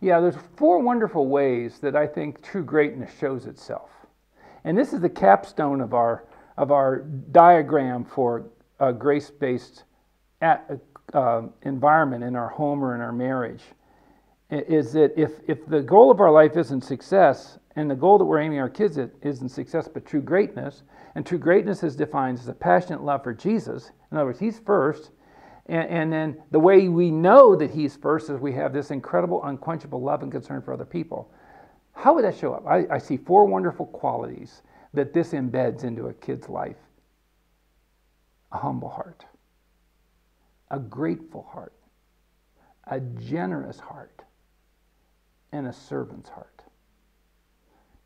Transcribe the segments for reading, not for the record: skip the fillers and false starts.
Yeah, there's 4 wonderful ways that I think true greatness shows itself. And this is the capstone of our diagram for a grace-based environment in our home or in our marriage. Is that if the goal of our life isn't success, and the goal that we're aiming our kids at isn't success but true greatness, and true greatness is defined as a passionate love for Jesus. In other words, He's first. And then the way we know that He's first is we have this incredible, unquenchable love and concern for other people. How would that show up? I see 4 wonderful qualities that this embeds into a kid's life. A humble heart, a grateful heart, a generous heart, and a servant's heart.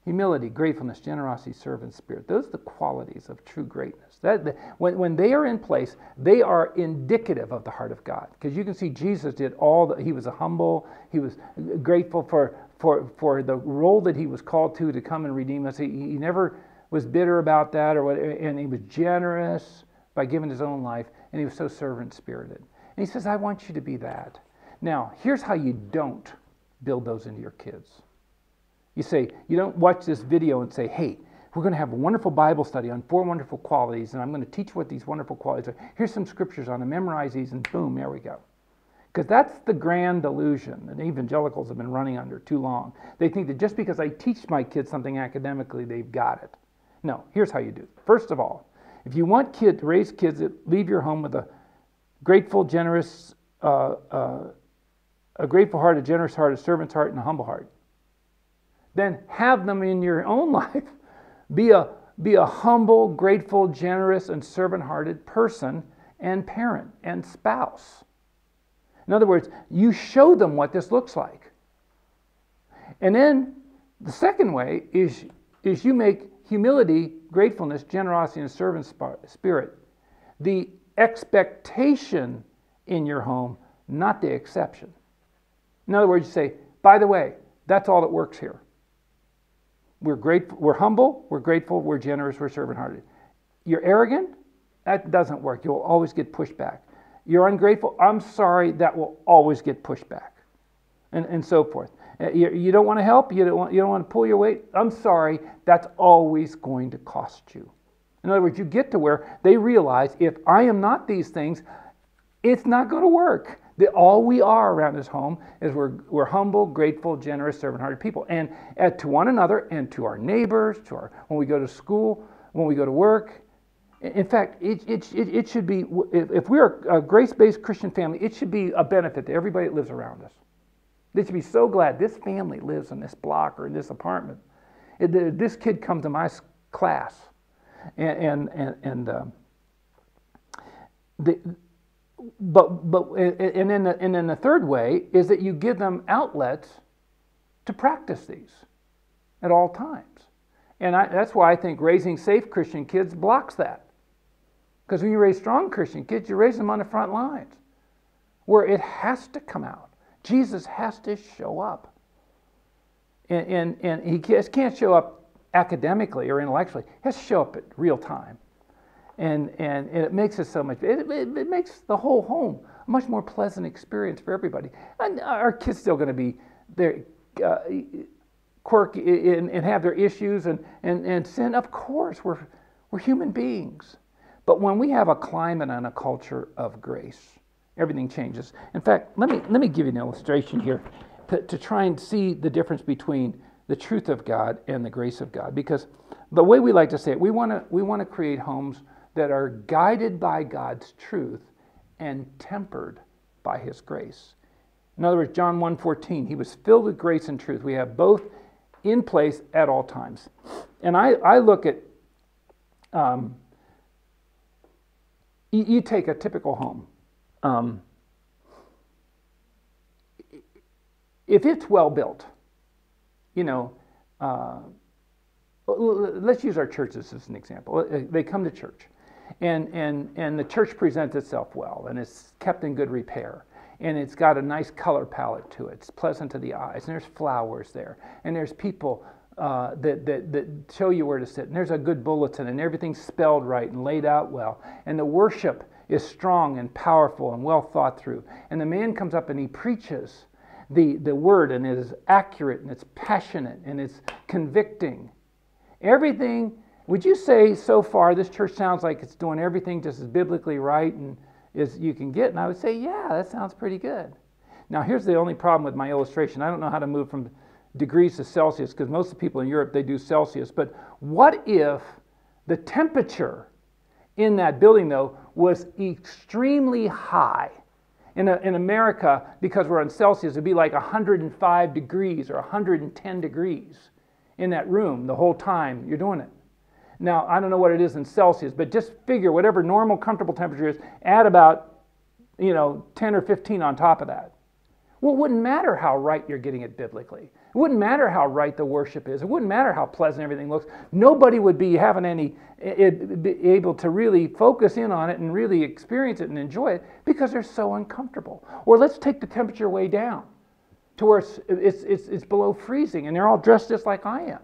Humility, gratefulness, generosity, servant spirit. Those are the qualities of true greatness. When they are in place, they are indicative of the heart of God. Because you can see Jesus did He was humble, He was grateful for the role that He was called to come and redeem us. He never was bitter about that, and He was generous by giving His own life, and He was so servant-spirited. And He says, I want you to be that. Now, here's how you don't build those into your kids. You say, you don't watch this video and say, hey, we're going to have a wonderful Bible study on 4 wonderful qualities, and I'm going to teach what these wonderful qualities are. Here's some scriptures on them, memorize these, and boom, there we go. Because that's the grand delusion that evangelicals have been running under too long. They think that just because I teach my kids something academically, they've got it. No, here's how you do it. First of all, if you want to raise kids that leave your home with a grateful, generous, a grateful heart, a generous heart, a servant's heart, and a humble heart, then have them in your own life be a humble, grateful, generous, and servant-hearted person and parent and spouse. In other words, you show them what this looks like. And then the second way is you make humility, gratefulness, generosity, and servant spirit the expectation in your home, not the exception. In other words, you say, by the way, that's all that works here. We're grateful, we're humble, we're grateful, we're generous, we're servant-hearted. You're arrogant? That doesn't work. You'll always get pushed back. You're ungrateful? I'm sorry, that will always get pushed back. And so forth. You don't want to help? You don't want to pull your weight? I'm sorry, that's always going to cost you. In other words, you get to where they realize if I am not these things, it's not going to work. All we are around this home is we're humble, grateful, generous, servant-hearted people. And to one another and to our neighbors, when we go to school, when we go to work. In fact, it should be, if we're a grace-based Christian family, it should be a benefit to everybody that lives around us. They should be so glad this family lives in this block or in this apartment. This kid comes to my class. And then the third way is that you give them outlets to practice these at all times. And that's why I think raising safe Christian kids blocks that. Because when you raise strong Christian kids, you raise them on the front lines where it has to come out. Jesus has to show up. And He just can't show up academically or intellectually. He has to show up at real time. And it makes it so much, it makes the whole home a much more pleasant experience for everybody. And our kids still going to be quirky and have their issues and sin. Of course, we're human beings. But when we have a climate and a culture of grace, everything changes. In fact, let me give you an illustration here to try and see the difference between the truth of God and the grace of God. Because the way we like to say it, we want to create homes that are guided by God's truth and tempered by His grace. In other words, John 1:14, He was filled with grace and truth. We have both in place at all times. And I look at, you take a typical home. If it's well built, let's use our churches as an example. They come to church. And the church presents itself well, and it's kept in good repair, and it's got a nice color palette to it. It's pleasant to the eyes, and there's flowers there, and there's people that show you where to sit, and there's a good bulletin, and everything's spelled right and laid out well, and the worship is strong and powerful and well thought through, and the man comes up and he preaches. the word, and it is accurate, and it's passionate, and it's convicting. Everything, would you say so far this church sounds like it's doing everything just as biblically right and as you can get? And I would say, yeah, that sounds pretty good. Now, here's the only problem with my illustration. I don't know how to move from degrees to Celsius, because most of the people in Europe, they do Celsius. But what if the temperature in that building, though, was extremely high? In America, because we're on Celsius, it'd be like 105 degrees or 110 degrees in that room the whole time you're doing it. Now, I don't know what it is in Celsius, but just figure whatever normal, comfortable temperature is, add about, 10 or 15 on top of that. Well, it wouldn't matter how right you're getting it biblically. It wouldn't matter how right the worship is. It wouldn't matter how pleasant everything looks. Nobody would be able to really focus in on it and really experience it and enjoy it because they're so uncomfortable. Or let's take the temperature way down to where it's below freezing and they're all dressed just like I am.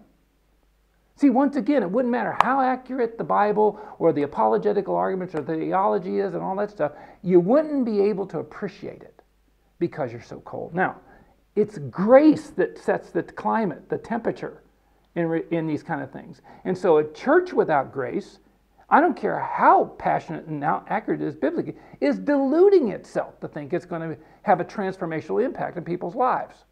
See, once again, it wouldn't matter how accurate the Bible or the apologetical arguments or the theology is and all that stuff, you wouldn't be able to appreciate it because you're so cold. Now, it's grace that sets the climate, the temperature in these kind of things. And so a church without grace, I don't care how passionate and how accurate it is biblically, is deluding itself to think it's going to have a transformational impact in people's lives.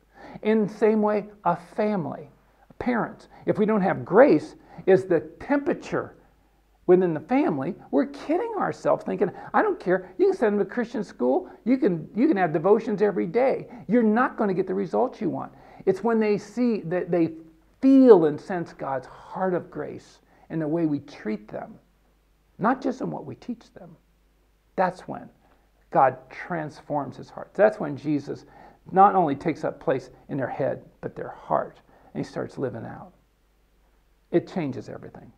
In the same way, a family, parents, if we don't have grace, is the temperature within the family, we're kidding ourselves thinking, I don't care, you can send them to Christian school, you can have devotions every day. You're not going to get the results you want. It's when they see, that they feel and sense God's heart of grace in the way we treat them, not just in what we teach them. That's when God transforms his heart. That's when Jesus not only takes up place in their head, but their heart, and he starts living out. It changes everything.